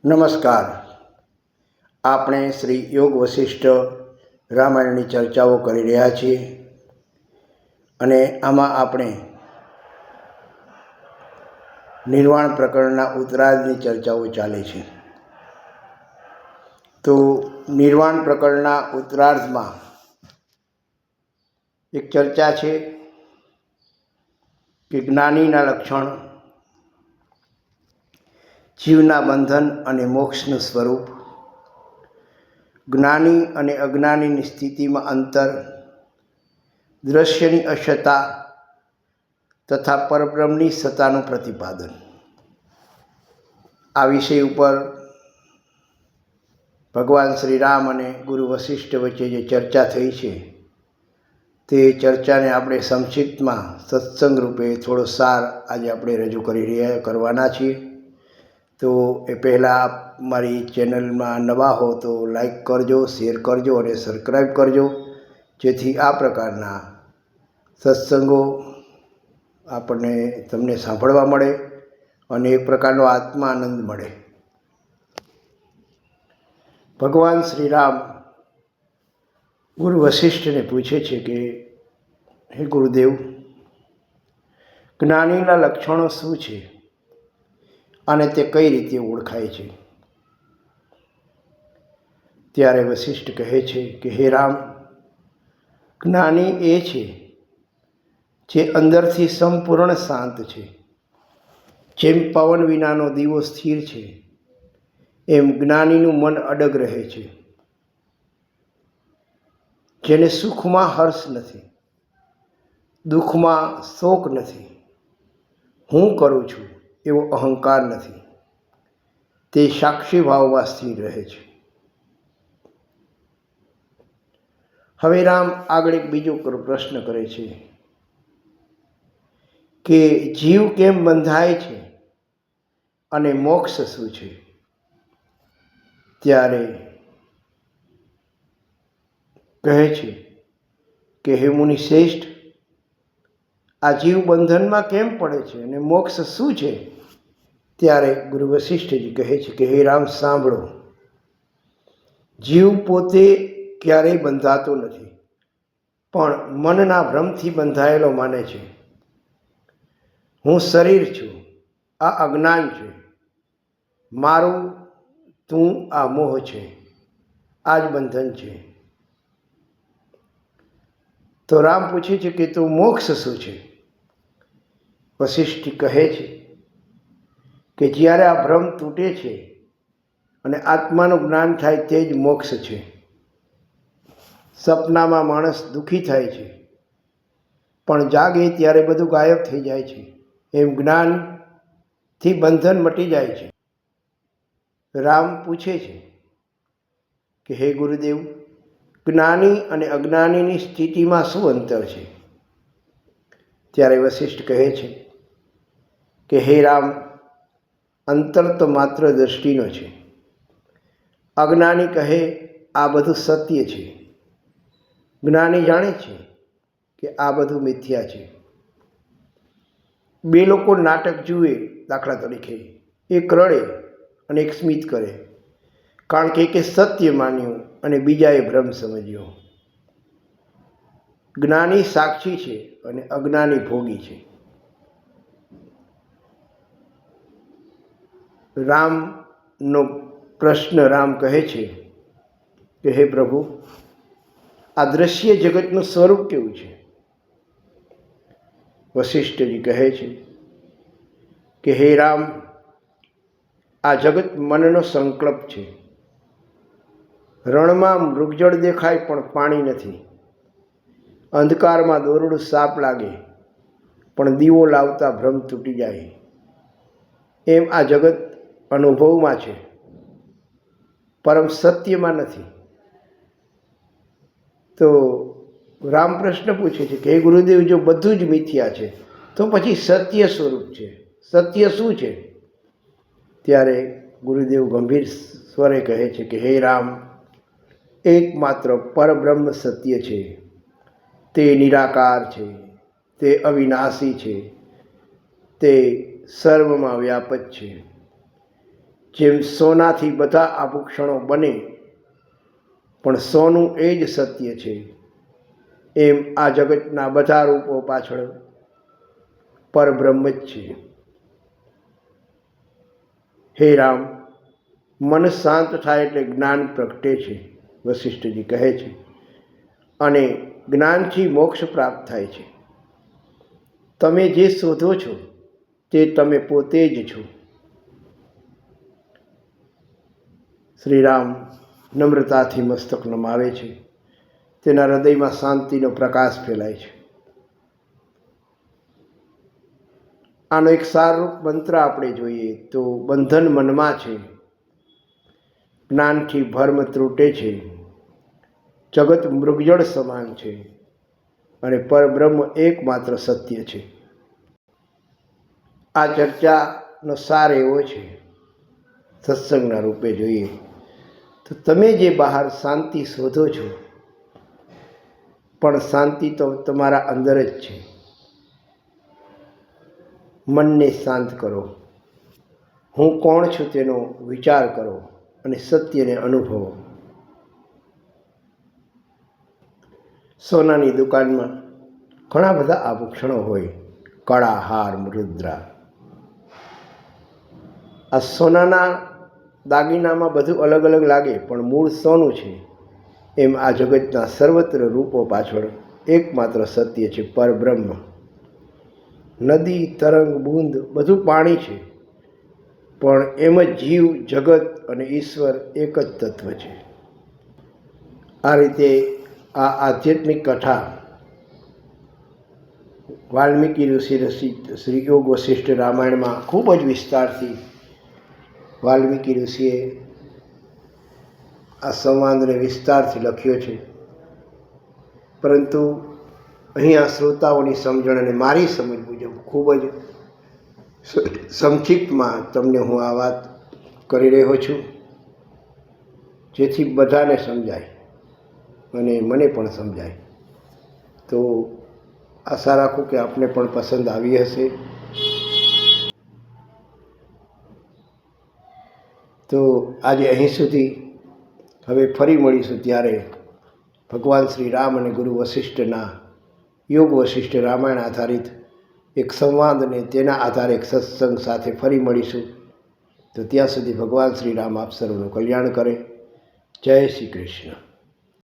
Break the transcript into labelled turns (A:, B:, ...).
A: નમસ્કાર. આપણે શ્રી યોગ વશિષ્ઠ રામાયણની ચર્ચાઓ કરી રહ્યા છીએ અને આમાં આપણે નિર્વાણ પ્રકરણના ઉત્તરાર્ધની ચર્ચાઓ ચાલે છે. તો નિર્વાણ પ્રકરણના ઉત્તરાર્ધમાં એક ચર્ચા છે કે જ્ઞાનીના લક્ષણ, જીવના બંધન અને મોક્ષનું સ્વરૂપ, જ્ઞાની અને અજ્ઞાનીની સ્થિતિમાં અંતર, દ્રશ્યની અસત્તા તથા પરબ્રહ્મની સત્તાનું પ્રતિપાદન. આ વિષય ઉપર ભગવાન શ્રી રામ અને ગુરુ વશિષ્ઠ વચ્ચે જે ચર્ચા થઈ છે તે ચર્ચાને આપણે સંક્ષિપ્તમાં સત્સંગ રૂપે થોડો સાર આજે આપણે રજૂ કરવાના છીએ. તો એ પહેલાં મારી ચેનલમાં નવા હો તો લાઈક કરજો, શેર કરજો અને સબસ્ક્રાઈબ કરજો, જેથી આ પ્રકારના સત્સંગો તમને સાંભળવા મળે અને એક પ્રકારનો આત્માનંદ મળે. ભગવાન શ્રી રામ ગુરુ વશિષ્ઠને પૂછે છે કે હે ગુરુદેવ, જ્ઞાનીના લક્ષણો શું છે અને તે કઈ રીતે ઓળખાય છે? ત્યારે વશિષ્ઠ કહે છે કે હે રામ, જ્ઞાની એ છે જે અંદરથી સંપૂર્ણ શાંત છે. જેમ પવન વિનાનો દીવો સ્થિર છે એમ જ્ઞાનીનું મન અડગ રહે છે. જેને સુખમાં હર્ષ નથી, દુઃખમાં શોક નથી, હું કરું છું એવો અહંકાર નથી, તે સાક્ષી ભાવમાં સ્થિર રહે છે. હવે રામ આગળ એક બીજો પ્રશ્ન કરે છે કે જીવ કેમ બંધાય છે અને મોક્ષ શું છે? ત્યારે કહે છે કે હે મુનિ શ્રેષ્ઠ, આ જીવ બંધનમાં કેમ પડે છે અને મોક્ષ શું છે? ત્યારે ગુરુ વશિષ્ઠજી કહે છે કે હે રામ, સાંભળો. જીવ પોતે ક્યારેય બંધાતો નથી, પણ મનના ભ્રમથી બંધાયેલો માને છે. હું શરીર છું, આ અજ્ઞાન છે. મારું, તું, આ મોહ છે. આ જ બંધન છે. તો રામ પૂછે છે કે તું મોક્ષ શું છે? વશિષ્ઠ કહે છે કે જ્યારે આ ભ્રમ તૂટે છે અને આત્માનું જ્ઞાન થાય તે જ મોક્ષ છે. સપનામાં માણસ દુઃખી થાય છે, પણ જાગે ત્યારે બધું ગાયબ થઈ જાય છે. એમ જ્ઞાનથી બંધન મટી જાય છે. રામ પૂછે છે કે હે ગુરુદેવ, જ્ઞાની અને અજ્ઞાનીની સ્થિતિમાં શું અંતર છે? ત્યારે વશિષ્ઠ કહે છે કે હે રામ, અંતર તો માત્ર દૃષ્ટિનો છે. અજ્ઞાની કહે આ બધું સત્ય છે, જ્ઞાની જાણે છે કે આ બધું મિથ્યા છે. બે લોકો નાટક જુએ, દાખલા તરીકે એક રડે અને એક સ્મિત કરે, કારણ કે એકે સત્ય માન્યું અને બીજાએ ભ્રમ સમજ્યો. જ્ઞાની સાક્ષી છે અને અજ્ઞાની ભોગી છે. રામનો પ્રશ્ન, રામ કહે છે કે હે પ્રભુ, આ દ્રશ્ય જગતનું સ્વરૂપ કેવું છે? વશિષ્ઠજી કહે છે કે હે રામ, આ જગત મનનો સંકલ્પ છે. રણમાં મૃગજળ દેખાય પણ પાણી નથી. અંધકારમાં દોરડું સાપ લાગે પણ દીવો લાવતા ભ્રમ તૂટી જાય. એમ આ જગત અનુભવમાં છે, પરમ સત્યમાં નથી. તો રામ પ્રશ્ન પૂછે છે કે હે ગુરુદેવ, જો બધું જ મિથ્યા છે તો પછી સત્ય સ્વરૂપ છે, સત્ય શું છે? ત્યારે ગુરુદેવ ગંભીર સ્વરે કહે છે કે હે રામ, એકમાત્ર પરબ્રહ્મ સત્ય છે. તે નિરાકાર છે, તે અવિનાશી છે, તે સર્વમાં વ્યાપક છે. જેમ સોનાથી બધા આભૂષણો બને પણ સોનું એ જ સત્ય છે, એમ આ જગતના બધા રૂપો પાછળ પરબ્રહ્મ જ છે. હે રામ, મન શાંત થાય એટલે જ્ઞાન પ્રગટે છે, વશિષ્ઠજી કહે છે, અને જ્ઞાનથી મોક્ષ પ્રાપ્ત થાય છે. તમે જે શોધો છો તે તમે પોતે જ છો. શ્રીરામ નમ્રતાથી મસ્તક નમાવે છે. તેના હૃદયમાં શાંતિનો પ્રકાશ ફેલાય છે. આનો એક સારરૂપ મંત્ર આપણે જોઈએ તો બંધન મનમાં છે, જ્ઞાનથી ભર્મ ત્રુટે છે, જગત મૃગજળ સમાન છે અને પરબ્રહ્મ એકમાત્ર સત્ય છે. આ ચર્ચાનો સાર એવો છે, સત્સંગના રૂપે જોઈએ તો તમે જે બહાર શાંતિ શોધો છો પણ શાંતિ તો તમારા અંદર જ છે. મનને શાંત કરો, હું કોણ છું તેનો વિચાર કરો અને સત્યને અનુભવો. સોનાની દુકાનમાં ઘણા બધા આભૂષણો હોય, કળા, હાર, મુદ્રા. આ સોનાના દાગીનામાં બધું અલગ અલગ લાગે પણ મૂળ સોનું છે. એમ આ જગતના સર્વત્ર રૂપો પાછળ એકમાત્ર સત્ય છે, પરબ્રહ્મ. નદી, તરંગ, બૂંદ બધું પાણી છે, પણ એમ જ જીવ, જગત અને ઈશ્વર એક જ તત્વ છે. આ રીતે આ આધ્યાત્મિક કથા વાલ્મીકી ઋષિ રચિત શ્રી યોગ વશિષ્ઠ રામાયણમાં ખૂબ જ વિસ્તારથી વાલ્મીકી ઋષિએ આ સંવાદને વિસ્તારથી લખ્યો છે. પરંતુ અહીંયા શ્રોતાઓની સમજણ અને મારી સમજ મુજબ ખૂબ જ સંક્ષિપ્તમાં તમને હું આ વાત કરી રહ્યો છું, જેથી બધાને સમજાય અને મને પણ સમજાય. તો આશા રાખું કે આપને પણ પસંદ આવી હશે. તો આજે અહીં સુધી. હવે ફરી મળીશું ત્યારે ભગવાન શ્રી રામ અને ગુરુ વશિષ્ઠના યોગ વશિષ્ઠ રામાયણ આધારિત એક સંવાદ અને તેના આધારે એક સત્સંગ સાથે ફરી મળીશું. તો ત્યાં સુધી ભગવાન શ્રી રામ આપ સર્વનું કલ્યાણ કરે. જય શ્રી કૃષ્ણ.